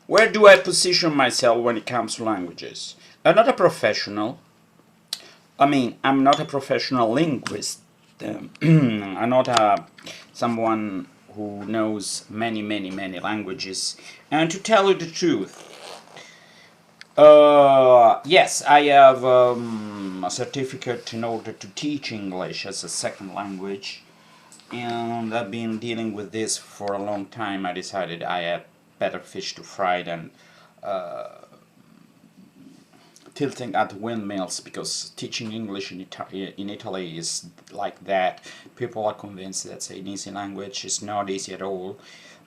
Where do I position myself when it comes to languages? I'm not a professional. I'm not a professional linguist. I'm not someone who knows many languages. And to tell you the truth, yes, I have a certificate in order to teach English as a second language, and I've been dealing with this for a long time. I decided I had better fish to fry than tilting at windmills, because teaching English in Italy is like that. People are convinced that's an easy language. It's not easy at all,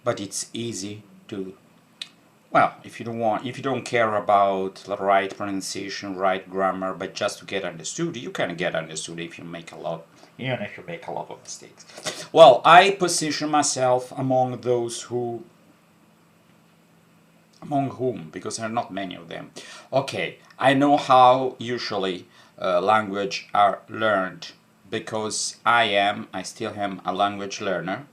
but it's easy to, well, if you don't care about the right pronunciation, right grammar, but just to get understood, you can get understood if you make a lot, even if you make a lot of mistakes. Well, I position myself among those who, among whom, because there are not many of them. Okay, I know how usually language are learned, because I still am a language learner.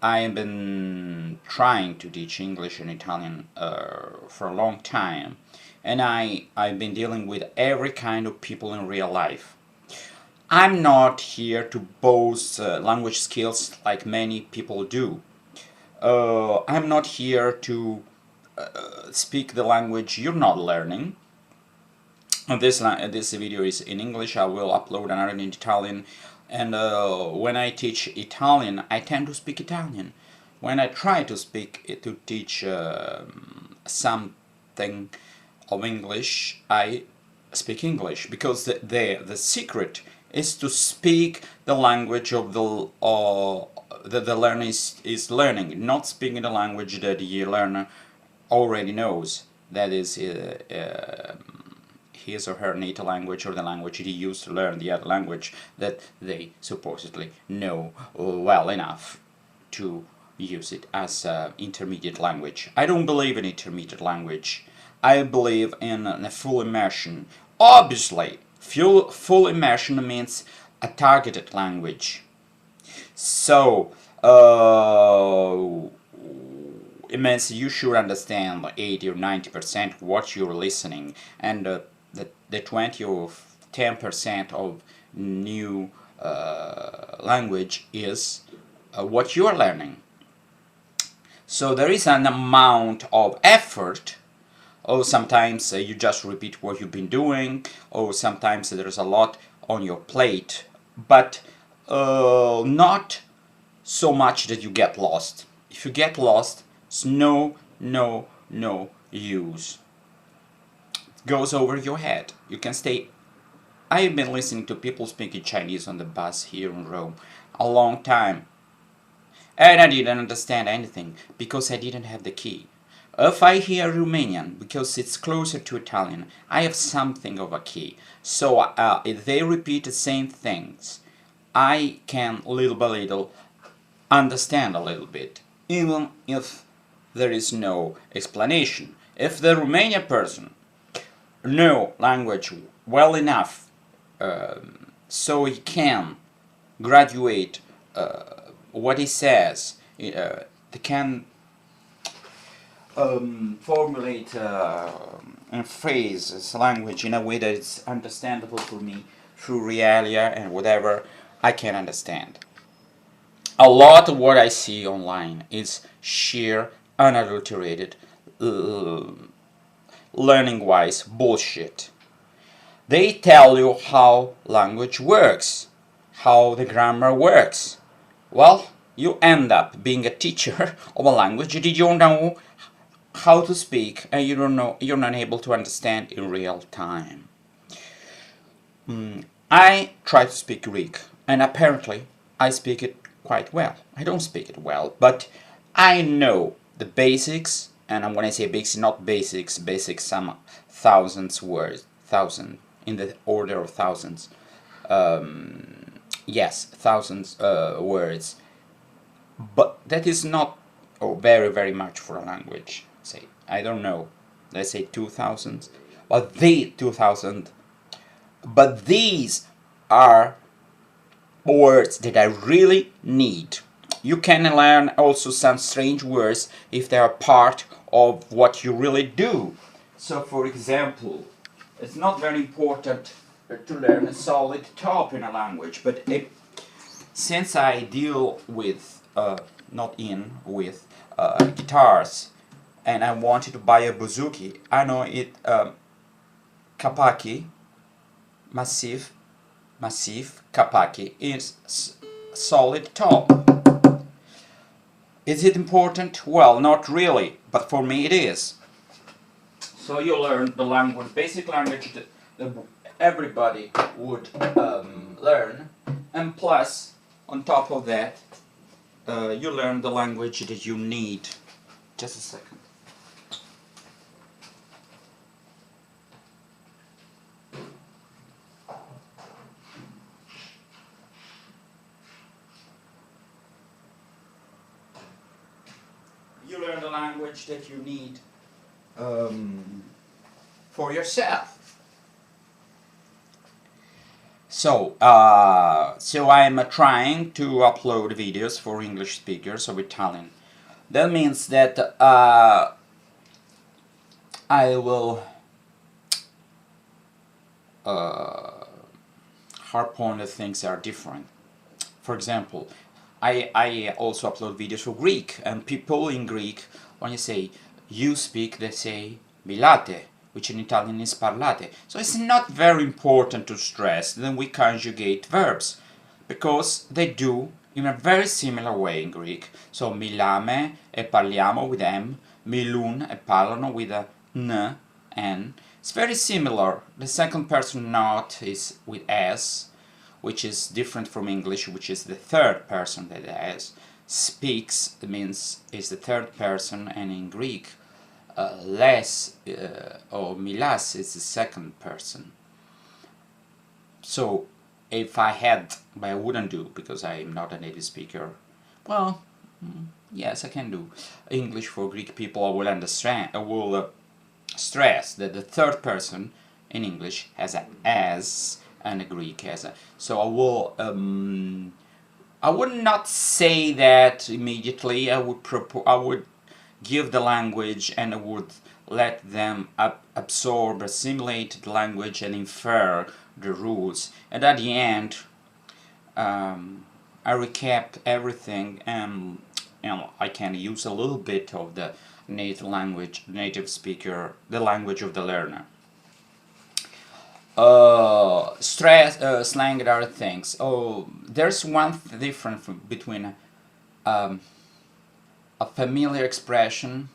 I have been trying to teach English and Italian for a long time, and I've been dealing with every kind of people in real life. I'm not here to boast language skills like many people do. I'm not here to speak the language you're not learning. This video is in English. I will upload another in Italian. And when I teach Italian, I tend to speak Italian. When I try to teach something of English, I speak English, because the secret is to speak the language of the learner is learning, not speaking the language that the learner already knows. That is his or her native language, or the language he used to learn the other language that they supposedly know well enough to use it as an intermediate language. I don't believe in intermediate language. I believe in a full immersion. Obviously, full immersion means a targeted language. So, it means you should understand 80 or 90% what you're listening, and the 20 or 10% of new language is what you are learning. So there is an amount of effort, or sometimes you just repeat what you've been doing, or sometimes there's a lot on your plate, but not so much that you get lost. If you get lost, it's no use. It goes over your head. You can stay. I've been listening to people speaking Chinese on the bus here in Rome a long time, and I didn't understand anything because I didn't have the key. If I hear Romanian, because it's closer to Italian, I have something of a key. So if they repeat the same things, I can little by little understand a little bit, even if there is no explanation. If the Romanian person know language well enough so he can graduate what he says, they can formulate and phrase his language in a way that is understandable for me through realia and whatever, I can understand. A lot of what I see online is sheer, unadulterated, learning-wise bullshit. They tell you how language works, how the grammar works. Well, you end up being a teacher of a language that you don't know how to speak, and you don't know, you're not able to understand in real time. I try to speak Greek, and apparently I speak it quite well. I don't speak it well, but I know the basics, and when I say basics, not basics, some thousands words, in the order of thousands. Yes, thousands words, but that is not very much for a language. Say, I don't know, let's say 2,000, but 2,000, but these are words that I really need. You can learn also some strange words if they are part of what you really do. So, for example, it's not very important to learn a solid top in a language, but since I deal with, not in, with guitars, and I wanted to buy a bouzouki, I know it, Kapaki, Massif, Kapaki is solid top. Is it important? Well, not really, but for me it is. So you learn the language, basic language that everybody would learn, and plus, on top of that, you learn the language that you need. Just a second. You learn the language that you need for yourself. So, I'm trying to upload videos for English speakers of Italian. That means that I will harp on the things that are different. For example, I also upload videos for Greek, and people in Greek, when you say you speak, they say milate, which in Italian is parlate. So it's not very important to stress that we conjugate verbs, because they do in a very similar way in Greek. So milame e parliamo with M, milun e parlano with a n. It's very similar. The second person not is with s, which is different from English, which is the third person that has. Speaks means is the third person, and in Greek, les or milas is the second person. So if I had, but I wouldn't do because I'm not a native speaker. Well, yes, I can do English for Greek people. I will understand. I will stress that the third person in English has a as, and a Greek has a. So I will. I would not say that immediately. I would give the language, and I would let them absorb, assimilate the language, and infer the rules. And at the end, I recap everything, and I can use a little bit of the native speaker, the language of the learner. Slang and other things. Oh, there's one difference between a familiar expression,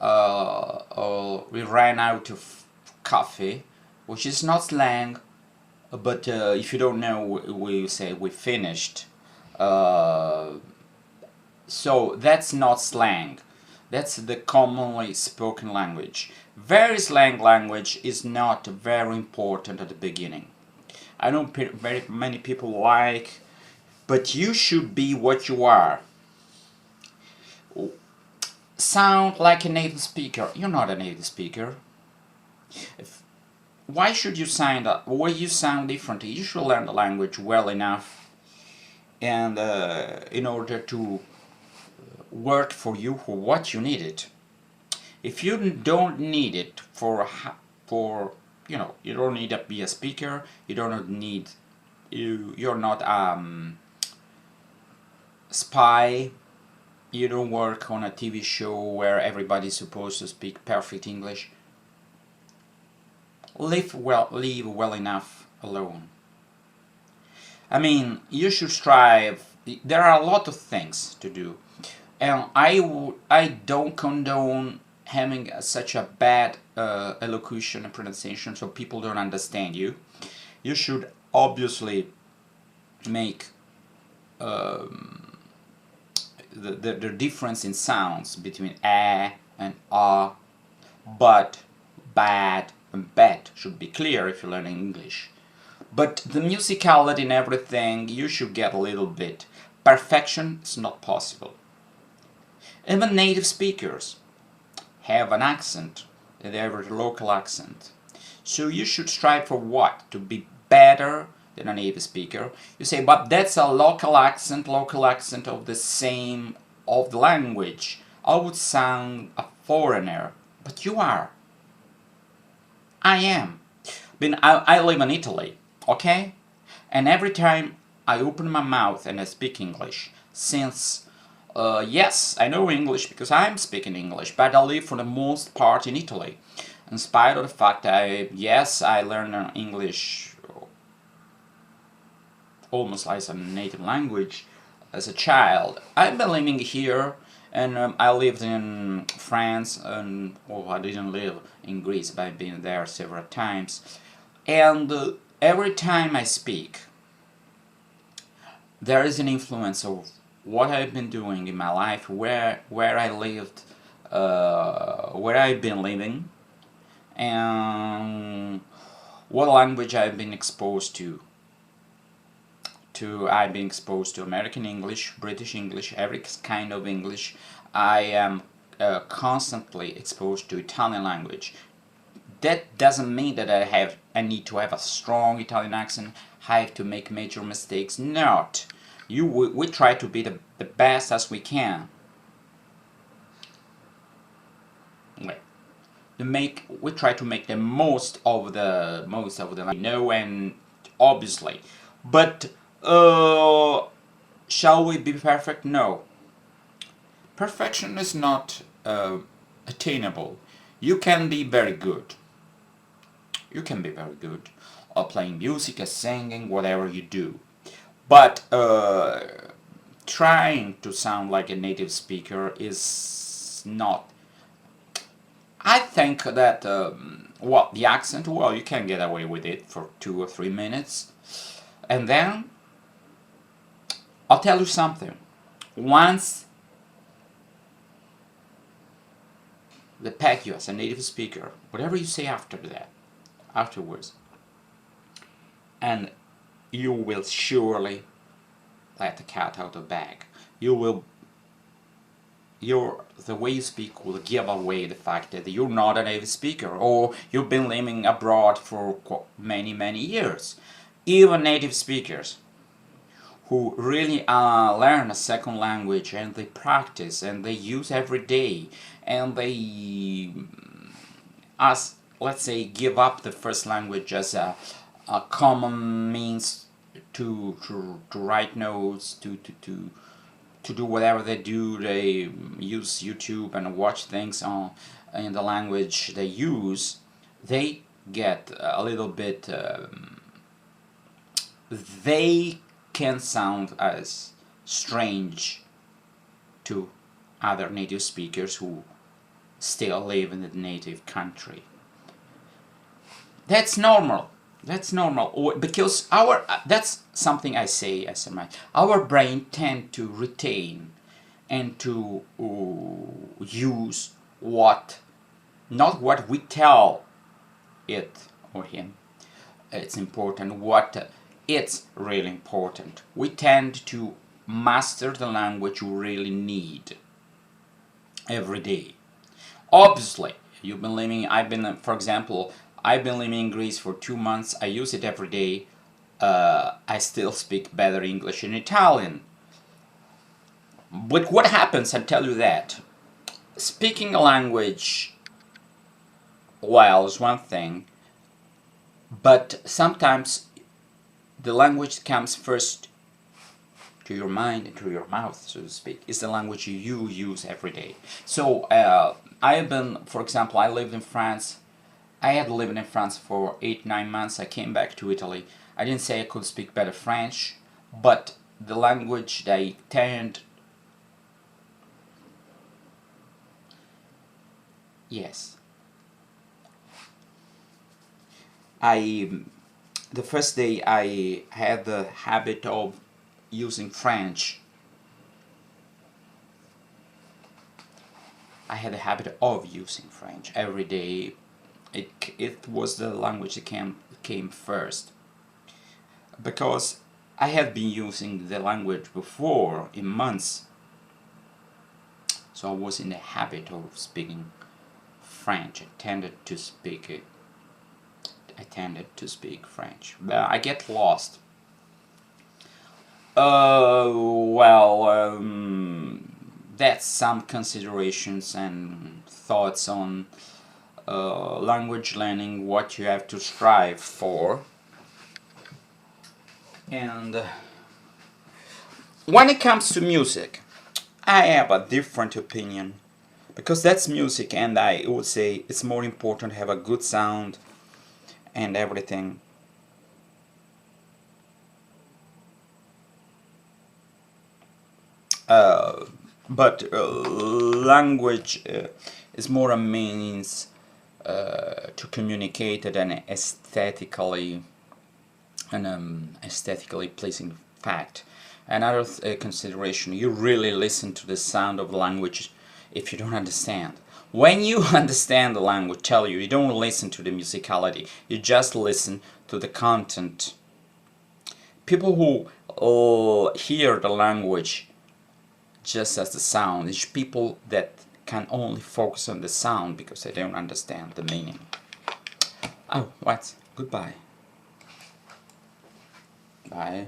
we ran out of coffee, which is not slang, but if you don't know, we say we finished. So that's not slang. That's the commonly spoken language. Very slang language is not very important at the beginning. I know very many people like, but you should be what you are. Sound like a native speaker. You're not a native speaker. Why should you sound differently? You should learn the language well enough, and in order to work for you for what you need it. If you don't need it for you don't need to be a speaker. You don't need you're not spy. You don't work on a TV show where everybody's supposed to speak perfect English. Leave well enough alone. I mean, you should strive. There are a lot of things to do, and I don't condone having such a bad elocution and pronunciation, so people don't understand you. You should obviously make the difference in sounds between a and but, bad, and bet should be clear if you're learning English. But the musicality and everything, you should get a little bit. Perfection is not possible. Even native speakers have an accent, they have a local accent. So you should strive for what? To be better than a native speaker. You say, but that's a local accent of the same, of the language. I would sound foreigner, but you are. I am. I live in Italy, okay? And every time I open my mouth and I speak English, since yes, I know English because I'm speaking English, but I live for the most part in Italy. In spite of the fact I learned English almost like a native language as a child. I've been living here, and I lived in France, and I didn't live in Greece, but I've been there several times. And every time I speak, there is an influence of what I've been doing in my life, where I lived, where I've been living, and what language I've been exposed to. I've been exposed to American English, British English, every kind of English. I am constantly exposed to Italian language. That doesn't mean that I need to have a strong Italian accent. I have to make major mistakes. Not. We try to be the best as we can. We try to make the most of the and obviously, but shall we be perfect? No. Perfection is not attainable. You can be very good. You can be very good playing music, singing, whatever you do. But trying to sound like a native speaker is not. I think that, the accent, well, you can get away with it for 2 or 3 minutes. And then, I'll tell you something. Once they peg you as a native speaker, whatever you say afterwards, and you will surely let the cat out of the bag. The way you speak will give away the fact that you're not a native speaker, or you've been living abroad for many, many years. Even native speakers who really learn a second language, and they practice and they use every day, and they, as let's say, give up the first language as a common means to write notes, to do whatever they do. They use YouTube and watch things in the language they use. They get a little bit. They can sound as strange to other native speakers who still live in the native country. That's normal. That's normal, because that's something I say as a man. Our brain tend to retain and to use not what we tell it or him. It's important what it's really important. We tend to master the language we really need every day. Obviously, for example, I've been living in Greece for 2 months. I use it every day. I still speak better English than Italian. But what happens, I tell you that. Speaking a language well is one thing, but sometimes the language comes first to your mind and to your mouth, so to speak. It's the language you use every day. So for example, I lived in France. I had lived in France for 8-9 months. I came back to Italy. I didn't say I could speak better French, but the language they tend. Yes. The first day I had the habit of using French. I had the habit of using French every day. It was the language that came first, because I had been using the language before in months, so I was in the habit of speaking French. I tended to speak French, but I get lost. Well, that's some considerations and thoughts on language learning, what you have to strive for. And when it comes to music, I have a different opinion, because that's music, and I would say it's more important to have a good sound and everything. Uh, but language is more a means to communicate than aesthetically pleasing fact. Another consideration: you really listen to the sound of language if you don't understand. When you understand the language, tell you, you don't listen to the musicality, you just listen to the content. People who hear the language just as the sound is people that can only focus on the sound because they don't understand the meaning. Oh, what? Goodbye. Bye.